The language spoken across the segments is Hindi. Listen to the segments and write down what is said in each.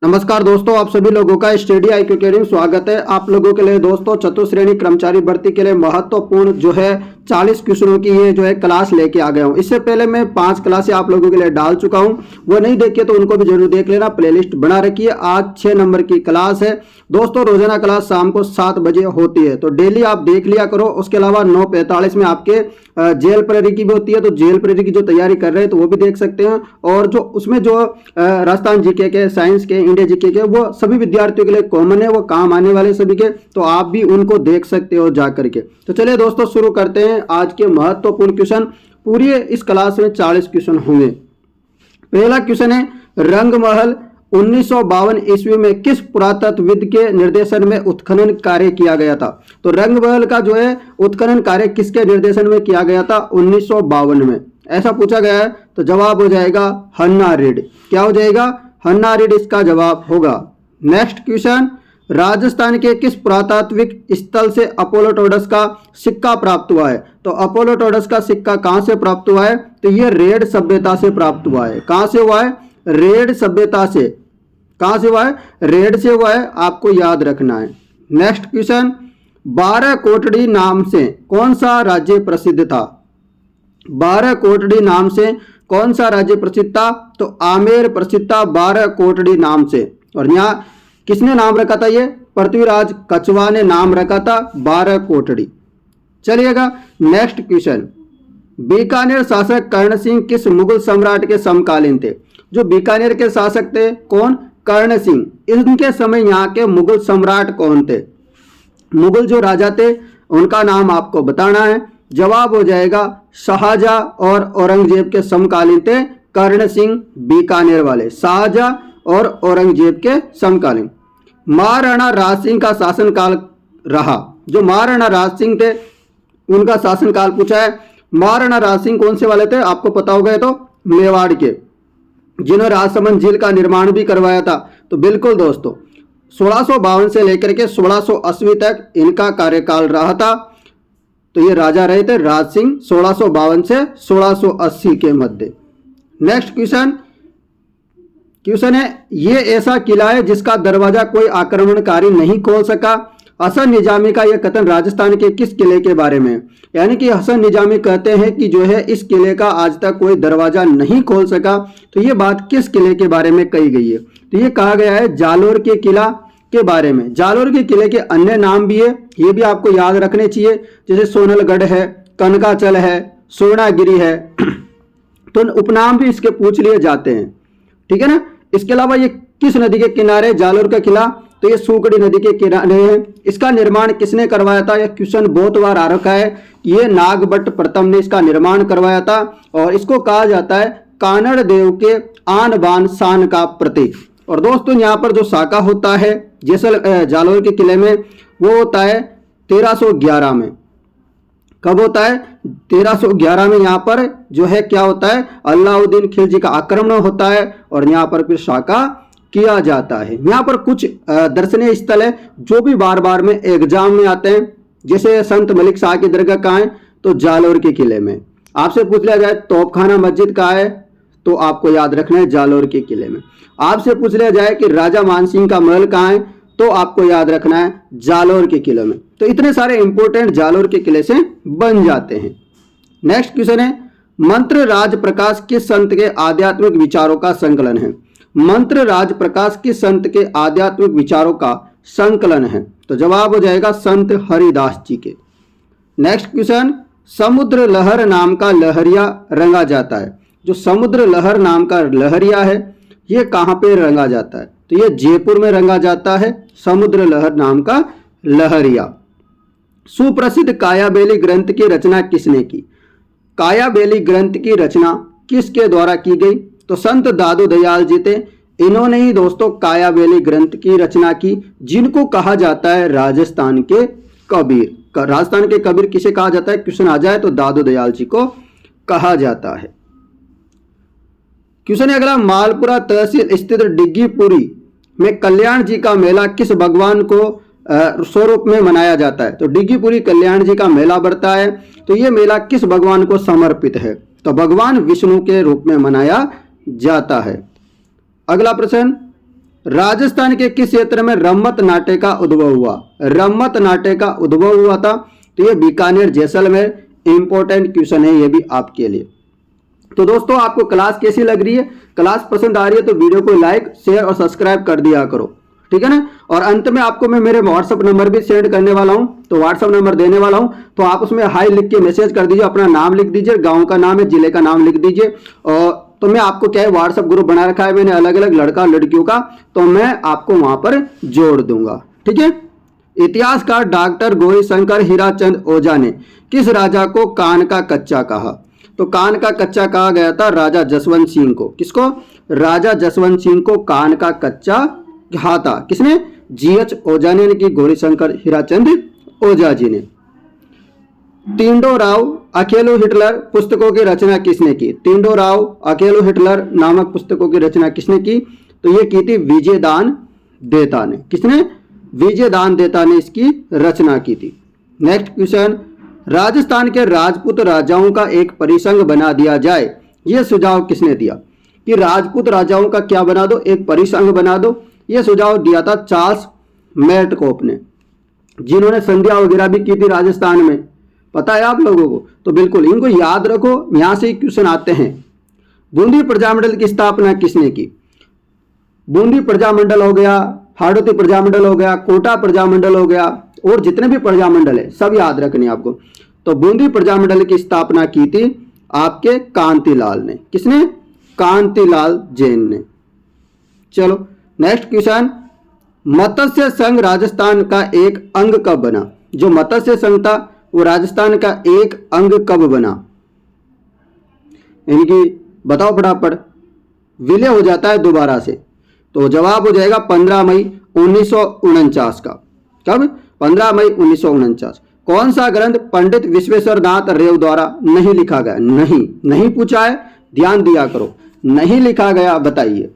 नमस्कार दोस्तों, आप सभी लोगों का स्टडी IQ अकेडमी स्वागत है। आप लोगों के लिए दोस्तों चतुश्रेणी कर्मचारी भर्ती के लिए महत्वपूर्ण जो है 40 क्वेश्चनों की ये जो है क्लास लेके आ गया हूँ। इससे पहले मैं 5 क्लासें आप लोगों के लिए डाल चुका हूँ, वो नहीं देखिए तो उनको भी जरूर देख लेना, प्लेलिस्ट बना रखिए। आज 6 नंबर की क्लास है दोस्तों। रोजाना क्लास शाम को 7 बजे होती है, तो डेली आप देख लिया करो। उसके अलावा 9:45 में आपके जेल प्रेरी की भी होती है, तो जेल प्रेरी की जो तैयारी कर रहे हैं तो वो भी देख सकते हैं। और जो उसमें जो राजस्थान जीके के, साइंस के, इंडिया जीके के, वो सभी विद्यार्थियों के लिए कॉमन है, वो काम आने वाले सभी के, तो आप भी उनको देख सकते हो जा करके। तो चलिए दोस्तों शुरू करते हैं आज के महत्वपूर्ण क्वेश्चन। पूरी इस क्लास में 40 क्वेश्चन होंगे। पहला क्वेश्चन है, रंगमहल 1952 ईस्वी में किस पुरातत्वविद के निर्देशन में उत्खनन कार्य किया गया था? तो रंगमहल का जो है उत्खनन कार्य किसके निर्देशन में किया गया था? 1952 में ऐसा पूछा गया है, तो जवाब हो जाएगा हन्ना रेड। क्या हो जाएगा? हन्ना रेड इसका जवाब होगा। नेक्स्ट क्वेश्चन, राजस्थान के किस पुरातात्विक स्थल से अपोलोटोडस का सिक्का प्राप्त हुआ है? तो अपोलोटोडस का सिक्का कहां से प्राप्त हुआ है? तो यह रेड सभ्यता से प्राप्त हुआ है। कहां से हुआ है? रेड सभ्यता से। कहां से हुआ है? रेड से हुआ है, आपको याद रखना है। नेक्स्ट क्वेश्चन, 12 कोटड़ी नाम से कौन सा राज्य प्रसिद्ध था? 12 कोटड़ी नाम से कौन सा राज्य प्रसिद्ध था? तो आमेर प्रसिद्ध था 12 कोटड़ी नाम से। और यहाँ किसने नाम रखा था? ये पृथ्वीराज कछवा ने नाम रखा था 12 कोटड़ी। चलिएगा नेक्स्ट क्वेश्चन, बीकानेर शासक कर्ण सिंह किस मुगल सम्राट के समकालीन थे? जो बीकानेर के शासक थे कौन? कर्ण सिंह। इनके समय यहाँ के मुगल सम्राट कौन थे? मुगल जो राजा थे उनका नाम आपको बताना है। जवाब हो जाएगा शाहजहां और औरंगजेब के समकालीन थे कर्ण सिंह, बीकानेर वाले। शाहजहां और औरंगजेब के समकालीन। महाराणा राज सिंह का शासनकाल रहा। जो महाराणा राज सिंह थे उनका शासनकाल पूछा है। महाराणा राज सिंह कौन से वाले थे? आपको पता होगा, तो मेवाड़ के, जिन्होंने राजसमंद झील का निर्माण भी करवाया था। तो बिल्कुल दोस्तों 1652 से लेकर के 1680 तक इनका कार्यकाल रहा था। तो ये राजा रहे थे राज सिंह 1652 से 1680 के मध्य। नेक्स्ट क्वेश्चन है, ये ऐसा किला है जिसका दरवाजा कोई आक्रमणकारी नहीं खोल सका। हसन निजामी का यह कथन राजस्थान के किस किले के बारे में? यानी कि हसन निजामी कहते हैं कि जो है इस किले का आज तक कोई दरवाजा नहीं खोल सका। तो ये बात किस किले के बारे में कही गई है? तो ये कहा गया है जालोर के किला के बारे में। जालोर के किले के अन्य नाम भी है, ये भी आपको याद रखने चाहिए, जैसे सोनलगढ़ है, कनकाचल है, सोनागिरी है। तो उपनाम भी इसके पूछ लिए जाते हैं, ठीक है ना। इसके अलावा ये किस नदी के किनारे जालोर का किला? तो ये सूकड़ी नदी के किनारे है। इसका निर्माण किसने करवाया था? यह क्वेश्चन बहुत बार आ रखा है। ये नागभट्ट प्रथम ने इसका निर्माण करवाया था और इसको कहा जाता है कानड़ देव के आन बान शान का प्रतीक। और दोस्तों यहाँ पर जो साका होता है जालोर के किले में, वो होता है 1311 में। कब होता है? 1311 में यहाँ पर जो है क्या होता है? अलाउद्दीन खिलजी का आक्रमण होता है और यहाँ पर फिर साका किया जाता है। यहाँ पर कुछ दर्शनीय स्थल है जो भी बार बार में एग्जाम में आते हैं, जैसे संत मलिक शाह की दरगाह कहाँ है? तो जालोर के किले में। आपसे पूछ लिया जाए तोपखाना मस्जिद कहाँ है? तो आपको याद रखना है जालोर के किले में। आपसे पूछ लिया जाए कि राजा मानसिंह का महल कहाँ है? तो आपको याद रखना है जालोर के किले में। तो इतने सारे इंपोर्टेंट जालोर के किले से बन जाते हैं। नेक्स्ट क्वेश्चन है, मंत्र राज प्रकाश किस संत के आध्यात्मिक विचारों का संकलन है? मंत्र राज प्रकाश किस संत के आध्यात्मिक विचारों का संकलन है? तो जवाब हो जाएगा संत हरिदास जी के। नेक्स्ट क्वेश्चन, समुद्र लहर नाम का लहरिया रंगा जाता है। जो समुद्र लहर नाम का लहरिया है ये कहाँ पे रंगा जाता है? तो ये जयपुर में रंगा जाता है, समुद्र लहर नाम का लहरिया। सुप्रसिद्ध कायाबेली ग्रंथ की रचना किसने की? कायाबेली ग्रंथ की रचना किसके द्वारा की गई? तो संत दादू दयाल जी थे। इन्होंने ही दोस्तों कायाबेली ग्रंथ की रचना की, जिनको कहा जाता है राजस्थान के कबीर। राजस्थान के कबीर किसे कहा जाता है? क्वेश्चन आ जाए तो दादू दयाल जी को कहा जाता है। क्वेश्चन अगला, मालपुरा तहसील स्थित डिग्गीपुरी में कल्याण जी का मेला किस भगवान को स्वरूप में मनाया जाता है? तो डिग्गीपुरी कल्याण जी का मेला बढ़ता है। तो ये मेला किस भगवान को समर्पित है? तो भगवान विष्णु के रूप में मनाया जाता है। अगला प्रश्न, राजस्थान के किस क्षेत्र में रम्मत नाट्य का उद्भव हुआ? रम्मत नाट्य का उद्भव हुआ था, तो ये बीकानेर जैसलमेर। इंपॉर्टेंट क्वेश्चन है ये भी आपके लिए। तो दोस्तों आपको क्लास कैसी लग रही है? क्लास पसंद आ रही है तो वीडियो को लाइक शेयर और सब्सक्राइब कर दिया करो, ठीक है ना। और अंत में आपको मैं मेरे व्हाट्सअप नंबर भी सेंड करने वाला हूं, तो व्हाट्सअप नंबर देने वाला हूं, तो आप उसमें हाई लिख के मैसेज कर दीजिए, अपना नाम लिख दीजिए, गांव का नाम है, जिले का नाम लिख दीजिए। और तो मैं आपको क्या है, व्हाट्सअप ग्रुप बना रखा है मैंने अलग अलग लड़का लड़कियों का, तो मैं आपको वहां पर जोड़ दूंगा, ठीक है। इतिहासकार डॉक्टर गौरीशंकर हीराचंद ओझा ने किस राजा को कान का कच्चा कहा? तो कान का कच्चा कहा गया था राजा जसवंत सिंह को। किसको? राजा जसवंत सिंह को कान का कच्चा कहा था। किसने? जीएच ओझा ने, कि गौरीशंकर हीराचंद ओझा जी ने। तींडो राव अकेलो हिटलर पुस्तकों की रचना किसने की? तींडो राव अकेलो हिटलर नामक पुस्तकों की रचना किसने की? तो ये की थी विजयदान देता ने। किसने? विजयदान देता ने इसकी रचना की थी। नेक्स्ट क्वेश्चन, राजस्थान के राजपूत राजाओं का एक परिसंघ बना दिया जाए, यह सुझाव किसने दिया? कि राजपूत राजाओं का क्या बना दो? एक परिसंघ बना दो। यह सुझाव दिया था चार्ल्स मेटकोप ने, जिन्होंने संधिया वगैरह भी की थी राजस्थान में। पता है आप लोगों को? तो बिल्कुल इनको याद रखो, यहां से क्वेश्चन आते हैं। बूंदी प्रजामंडल की स्थापना किसने की? बूंदी प्रजामंडल हो गया, हाड़ौती प्रजामंडल हो गया, कोटा प्रजामंडल हो गया, और जितने भी प्रजामंडल है सब याद रखने आपको। तो बूंदी प्रजामंडल की स्थापना की थी आपके कांतिलाल ने। किसने? कांतिलाल जैन ने। चलो नेक्स्ट क्वेश्चन, मत्स्य संघ राजस्थान का एक अंग कब बना? जो मत्स्य संघ था वो राजस्थान का एक अंग कब बना? इनकी बताओ फटाफट, विलय हो जाता है दोबारा से। तो जवाब हो जाएगा 15 मई 1949 का। कब? 15 मई 1949। कौन सा ग्रंथ पंडित विश्वेश्वर नाथ रेव द्वारा नहीं लिखा गया? नहीं पूछा है, ध्यान दिया करो। नहीं लिखा गया बताइए।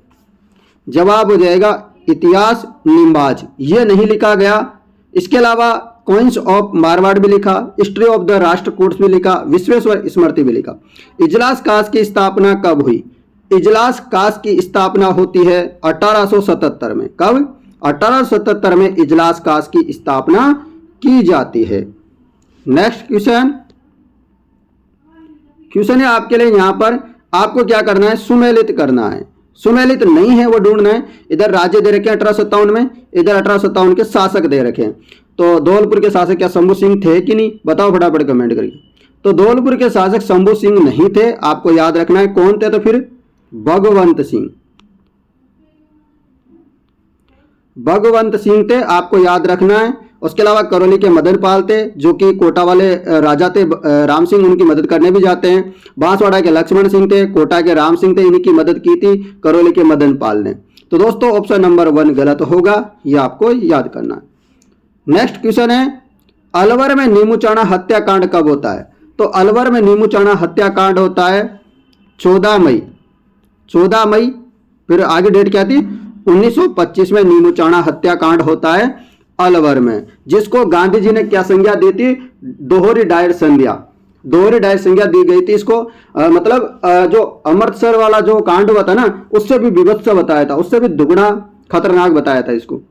जवाब हो जाएगा इतिहास निम्बाज, ये नहीं लिखा गया। इसके अलावा कॉइन्स ऑफ मारवाड़ भी लिखा, हिस्ट्री ऑफ द राष्ट्रकूट्स भी लिखा, विश्वेश्वर स्मृति भी लिखा। इजलास कास की स्थापना कब हुई? इजलास कास की स्थापना होती है 1877 में। कब? 1877 में इजलास कास की स्थापना की जाती है। नेक्स्ट क्वेश्चन है आपके लिए, यहां पर आपको क्या करना है? सुमेलित करना है। सुमेलित नहीं है वो ढूंढना है। इधर राज्य दे रखे हैं 1857 में, इधर 1857 के शासक दे रखे हैं। तो धौलपुर के शासक क्या शंभू सिंह थे कि नहीं? बताओ फटाफट कमेंट करके। तो धौलपुर के शासक शंभू सिंह नहीं थे, आपको याद रखना है। कौन थे? तो फिर भगवंत सिंह। भगवंत सिंह थे, आपको याद रखना है। उसके अलावा करौली के मदन पाल थे, जो कि कोटा वाले राजा थे, राम सिंह उनकी मदद करने भी जाते हैं। बांसवाड़ा के लक्ष्मण सिंह थे, कोटा के राम सिंह थे, इनकी मदद की थी करौली के मदन पाल ने। तो दोस्तों ऑप्शन नंबर 1 गलत होगा, ये आपको याद करना है। नेक्स्ट क्वेश्चन है, अलवर में नीमूचाणा हत्याकांड कब होता है? तो अलवर में नीमूचाणा हत्याकांड होता है 14 मई। 14 मई, फिर आगे डेट क्या थी? 1925 में नीमूचाणा हत्याकांड होता है अलवर में, जिसको गांधी जी ने क्या संज्ञा दी थी? दोहरी डायर संज्ञा। दोहरी डायर संज्ञा दी गई थी इसको। जो अमृतसर वाला जो कांड हुआ था ना, उससे भी विभत्स बताया था, उससे भी दुगना खतरनाक बताया था इसको।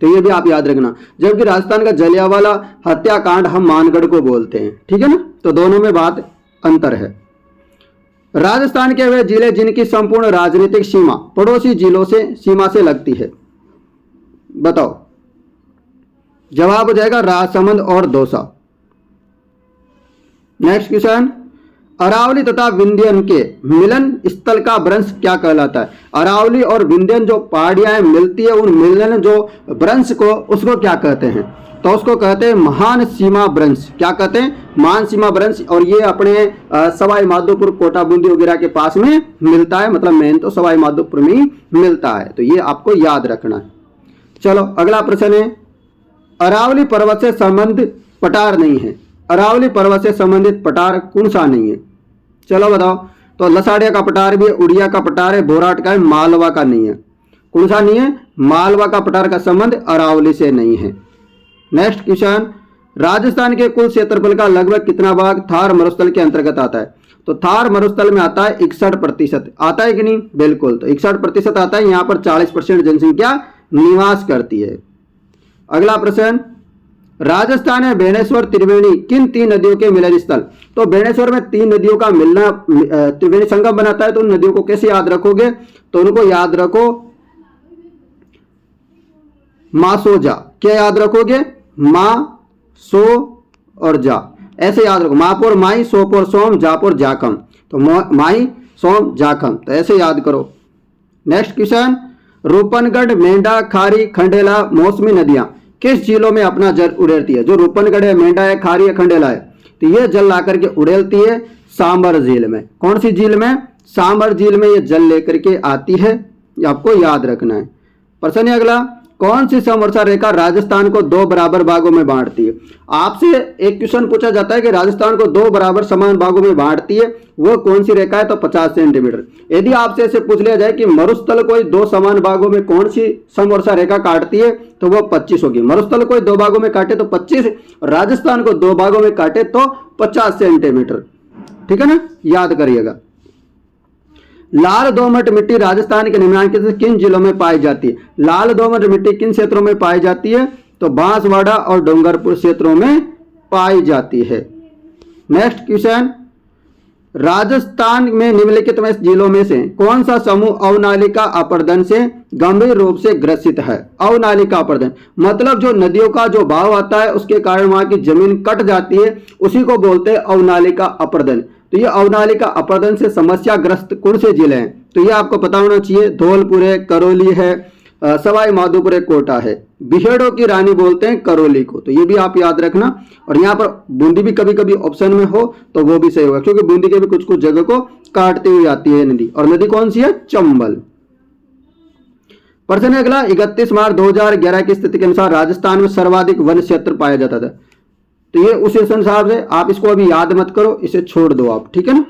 तो ये भी आप याद रखना। जबकि राजस्थान का जलियांवाला हत्याकांड हम मानगढ़ को बोलते हैं, ठीक है ना। तो दोनों में बात अंतर है। राजस्थान के वे जिले जिनकी संपूर्ण राजनीतिक सीमा पड़ोसी जिलों से सीमा से लगती है, बताओ। जवाब हो जाएगा राजसमंद और दौसा। नेक्स्ट क्वेश्चन, अरावली तथा विंध्यन के मिलन स्थल का वृंश क्या कहलाता है? अरावली और विंध्यन जो पहाड़ियां मिलती है, उन मिलन जो वृंश को, उसको क्या कहते हैं? तो उसको कहते हैं महान सीमा वृंश। क्या कहते हैं? महान सीमा वृंश। और ये अपने सवाई माधोपुर, कोटा, बूंदी वगैरह के पास में मिलता है, मतलब मेन तो सवाई माधोपुर में ही मिलता है। तो ये आपको याद रखना है। चलो अगला प्रश्न है, अरावली पर्वत से संबंधित पठार नहीं है। अरावली पर्वत से संबंधित पठार कौन सा नहीं है? चलो बताओ। तो लसाड़िया का पठार भी है, उड़िया का पठार है, बोराट का है, मालवा का नहीं है। कौन सा नहीं है? मालवा का पठार का संबंध अरावली से नहीं है। नेक्स्ट क्वेश्चन, राजस्थान के कुल क्षेत्रफल का लगभग कितना भाग थार मरुस्थल के अंतर्गत आता है? तो थार मरुस्थल में आता है 61%। आता है कि नहीं? बिल्कुल। तो 61% आता है। यहाँ पर 40% जनसंख्या निवास करती है। अगला प्रश्न, राजस्थान में बेणेश्वर त्रिवेणी किन 3 नदियों के मिलन स्थल? तो बेणेश्वर में 3 नदियों का मिलना त्रिवेणी संगम बनाता है। तो उन नदियों को कैसे याद रखोगे? तो उनको याद रखो मासोजा। क्या याद रखोगे? मा, सो और जा, ऐसे याद रखो। मापुर माई, सोपुर सोम, जापुर जाखम। तो माई, सोम, जाखम, तो ऐसे याद करो। नेक्स्ट क्वेश्चन, रूपनगढ़, मेंढा, खारी, खंडेला मौसमी नदियां किस झीलों में अपना जल उड़ेलती है? जो रूपनगढ़ है, मेंढा है, खारी है, खंडेला है, तो ये जल ला करके उड़ेलती है सांबर झील में। कौन सी झील में? सांबर झील में ये जल लेकर के आती है। ये आपको याद रखना है। प्रश्न अगला, कौन सी समवर्षा रेखा राजस्थान को 2 बराबर भागों में बांटती है? आपसे एक क्वेश्चन पूछा जाता है कि राजस्थान को 2 बराबर समान भागों में बांटती है, वो कौन सी रेखा है? तो 50 सेंटीमीटर। यदि आपसे ऐसे पूछ लिया जाए कि मरुस्थल को 2 समान भागों में कौन सी समवर्षा रेखा काटती है, तो वो 25 होगी। मरुस्थल को 2 भागों में काटे तो 25, राजस्थान को 2 भागों में काटे तो 50 सेंटीमीटर। ठीक है ना, याद करिएगा। लाल दोमट मिट्टी राजस्थान के निम्नलिखित में किन जिलों में पाई जाती है? लाल दोमट मिट्टी किन क्षेत्रों में पाई जाती है? तो बांसवाड़ा और डूंगरपुर क्षेत्रों में पाई जाती है। नेक्स्ट क्वेश्चन, राजस्थान में निम्नलिखित में जिलों में से कौन सा समूह अवनालिका अपर्दन से गंभीर रूप से ग्रसित है? अवनालिका अपर्दन मतलब जो नदियों का जो बहाव आता है उसके कारण वहां की जमीन कट जाती है, उसी को बोलते हैं अवनालिका अपर्दन। तो ये अवनालिका अपर्दन से समस्याग्रस्त कौन से जिले हैं? तो ये आपको पता होना चाहिए। धौलपुर है, करौली है, सवाई माधोपुर है, कोटा है। बिहेड़ों की रानी बोलते हैं करौली को, तो ये भी आप याद रखना। और यहाँ पर बूंदी भी कभी कभी ऑप्शन में हो तो वो भी सही होगा, क्योंकि बूंदी के भी कुछ कुछ जगह को काटती हुई आती है नदी। और नदी कौन सी है? चंबल। प्रश्न अगला, 31 मार्च 2011 की स्थिति के अनुसार राजस्थान में सर्वाधिक वन क्षेत्र पाया जाता था। तो ये उस हिसाब से आप इसको अभी याद मत करो, इसे छोड़ दो आप। ठीक है ना।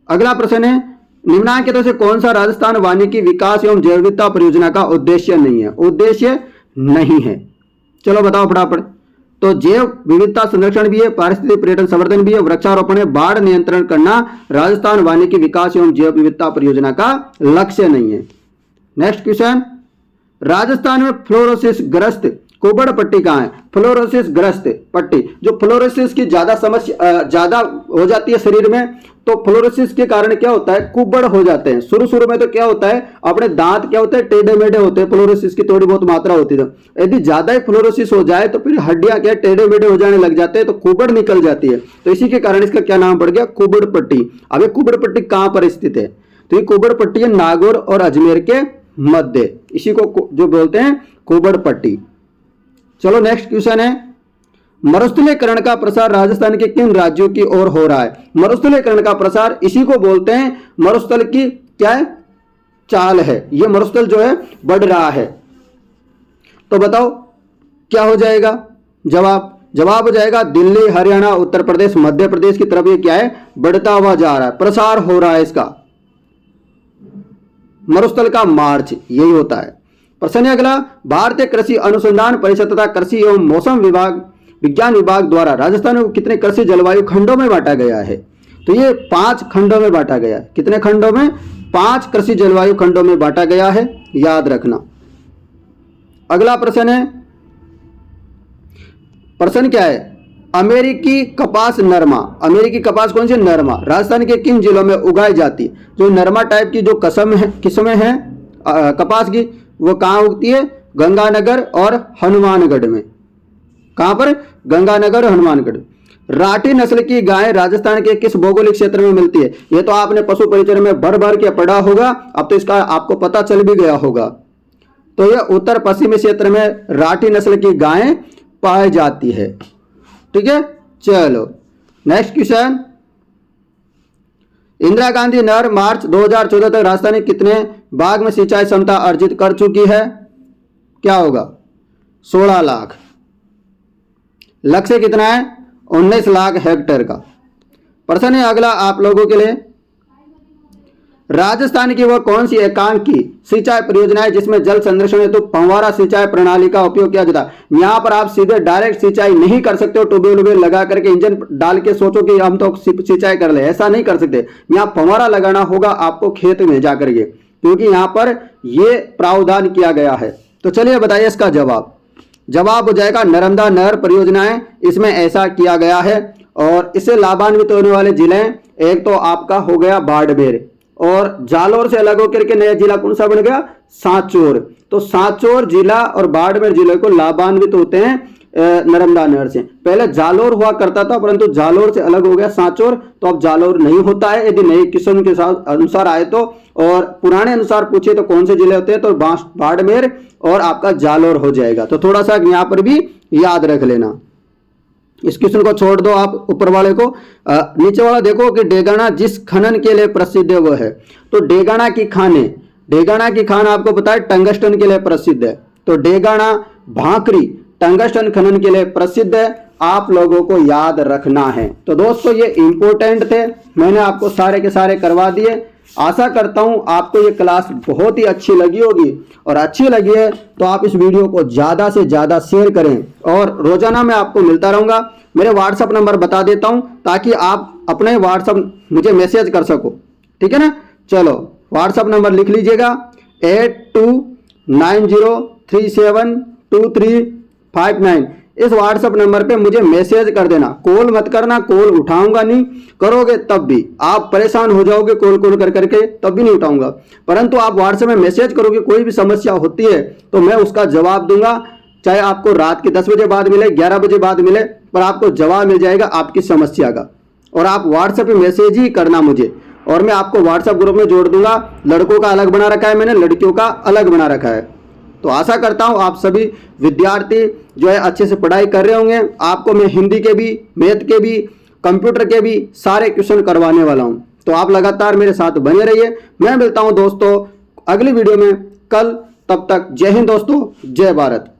अगला प्रश्न है, निम्नलिखित से कौन सा राजस्थान वानिकी विकास एवं जैव विविधता परियोजना का उद्देश्य नहीं है? उद्देश्य नहीं है, चलो बताओ फटाफट। तो जैव विविधता संरक्षण भी है, पारिस्थितिक पर्यटन संवर्धन भी है, वृक्षारोपण है, बाढ़ नियंत्रण करना राजस्थान वानिकी विकास एवं जैव विविधता परियोजना का लक्ष्य नहीं है। नेक्स्ट क्वेश्चन, राजस्थान में फ्लोरोसिस ग्रस्त कुबड़ पट्टी कहां है? फ्लोरोसिस ग्रस्त पट्टी, जो फ्लोरोसिस की ज्यादा समस्या ज्यादा हो जाती है शरीर में, तो फ्लोरोसिस के कारण क्या होता है? कुबड़ हो जाते हैं। शुरू शुरू में तो क्या होता है, अपने दांत क्या होते हैं? टेढ़े मेढ़े होते हैं, फ्लोरोसिस की थोड़ी बहुत मात्रा होती है। यदि ज्यादा ही फ्लोरोसिस हो जाए तो फिर हड्डियां क्या टेढ़े मेढ़े हो जाने लग जाते हैं, तो कुबड़ निकल जाती है। तो इसी के कारण इसका क्या नाम पड़ गया? कुबड़ पट्टी। अब ये कुबड़ पट्टी कहां पर स्थित है? तो ये कुबड़ पट्टी है नागौर और अजमेर के मध्य, इसी को जो बोलते हैं कुबड़ पट्टी। चलो नेक्स्ट क्वेश्चन है, मरुस्थलीकरण का प्रसार राजस्थान के किन राज्यों की ओर हो रहा है? मरुस्थलीकरण का प्रसार इसी को बोलते हैं मरुस्थल की क्या है? चाल है। ये मरुस्थल जो है बढ़ रहा है। तो बताओ क्या हो जाएगा? जवाब हो जाएगा दिल्ली, हरियाणा, उत्तर प्रदेश, मध्य प्रदेश की तरफ ये क्या है? बढ़ता हुआ जा रहा है, प्रसार हो रहा है इसका। मरुस्थल का मार्च यही होता है। प्रश्न अगला, भारतीय कृषि अनुसंधान परिषद तथा कृषि एवं मौसम विज्ञान विभाग द्वारा राजस्थान को कितने कृषि जलवायु खंडों में बांटा गया है? तो ये 5 खंडों में बांटा गया है। कितने खंडों में? 5 कृषि जलवायु खंडों में बांटा गया है, याद रखना। अगला प्रश्न है, प्रश्न क्या है? अमेरिकी कपास नरमा, अमेरिकी कपास कौन सी? नरमा राजस्थान के किन जिलों में उगाई जाती है? जो नरमा टाइप की जो किस्में हैं कपास की, वो कहाँ उगती है? गंगानगर और हनुमानगढ़ में। कहां पर? गंगानगर और हनुमानगढ़। राठी नस्ल की गाय राजस्थान के किस भौगोलिक क्षेत्र में मिलती है? ये तो आपने पशु परिचय में भर भर के पढ़ा होगा, अब तो इसका आपको पता चल भी गया होगा। तो यह उत्तर पश्चिमी क्षेत्र में राठी नस्ल की गायें पाई जाती है। ठीक है, चलो नेक्स्ट क्वेश्चन, इंदिरा गांधी नहर मार्च 2014 तक राजस्थान में कितने भाग में सिंचाई क्षमता अर्जित कर चुकी है? क्या होगा? 16 लाख। लक्ष्य कितना है? 19 लाख हेक्टेयर का। प्रश्न है अगला आप लोगों के लिए, राजस्थान की वह कौन सी एकांकी सिंचाई परियोजना है जिसमें जल संरक्षण हेतु फव्वारा सिंचाई प्रणाली का उपयोग किया जाता है। यहाँ पर आप सीधे डायरेक्ट सिंचाई नहीं कर सकते हो, ट्यूबवेल लगा करके इंजन डाल के सोचो कि हम तो सिंचाई कर ले, ऐसा नहीं कर सकते। यहाँ फव्वारा लगाना होगा आपको खेत में जाकर के, क्योंकि यहाँ पर ये प्रावधान किया गया है। तो चलिए बताइए इसका जवाब हो जाएगा नर्मदा नहर परियोजनाएं, इसमें ऐसा किया गया है। और इससे लाभान्वित होने वाले जिले एक तो आपका हो गया बाड़मेर, और जालोर से अलग होकर के नया जिला कौन सा बन गया, सांचौर। तो सांचौर जिला और बाड़मेर जिले को लाभान्वित होते हैं नर्मदा नहर से। पहले जालोर हुआ करता था, परंतु जालोर से अलग हो गया सांचौर, तो अब जालोर नहीं होता है यदि नई किस्म के साथ अनुसार आए तो। और पुराने अनुसार पूछे तो कौन से जिले होते हैं, तो बाड़मेर और आपका जालोर हो जाएगा। तो थोड़ा सा यहाँ पर भी याद रख लेना। इस क्वेश्चन को छोड़ दो आप, ऊपर वाले को। नीचे वाला देखो कि डेगाना जिस खनन के लिए प्रसिद्ध है वो है, तो डेगाना की खान आपको पता है टंगस्टन के लिए प्रसिद्ध है। तो डेगाना भाकरी टंगस्टन खनन के लिए प्रसिद्ध है, आप लोगों को याद रखना है। तो दोस्तों ये इंपॉर्टेंट थे, मैंने आपको सारे के सारे करवा दिए। आशा करता हूं आपको ये क्लास बहुत ही अच्छी लगी होगी, और अच्छी लगी है तो आप इस वीडियो को ज़्यादा से ज़्यादा शेयर करें। और रोजाना मैं आपको मिलता रहूँगा। मेरे व्हाट्सअप नंबर बता देता हूं ताकि आप अपने व्हाट्सअप मुझे मैसेज कर सको, ठीक है ना। चलो व्हाट्सअप नंबर लिख लीजिएगा 8290372359। इस व्हाट्सएप नंबर पे मुझे मैसेज कर देना, कॉल मत करना, कॉल उठाऊंगा नहीं, करोगे तब भी आप परेशान हो जाओगे, कॉल कर करके तब भी नहीं उठाऊंगा। परंतु आप व्हाट्सएप में मैसेज करोगे, कोई भी समस्या होती है तो मैं उसका जवाब दूंगा, चाहे आपको रात के 10 बजे बाद मिले, 11 बजे बाद मिले, पर आपको जवाब मिल जाएगा आपकी समस्या का। और आप व्हाट्सएप पे मैसेज ही करना मुझे, और मैं आपको व्हाट्सएप ग्रुप में जोड़ दूंगा। लड़कों का अलग बना रखा है मैंने, लड़कियों का अलग बना रखा है। तो आशा करता हूं आप सभी विद्यार्थी जो है अच्छे से पढ़ाई कर रहे होंगे। आपको मैं हिंदी के भी, मैथ के भी, कंप्यूटर के भी सारे क्वेश्चन करवाने वाला हूं, तो आप लगातार मेरे साथ बने रहिए। मैं मिलता हूं दोस्तों अगली वीडियो में कल, तब तक जय हिंद दोस्तों, जय भारत।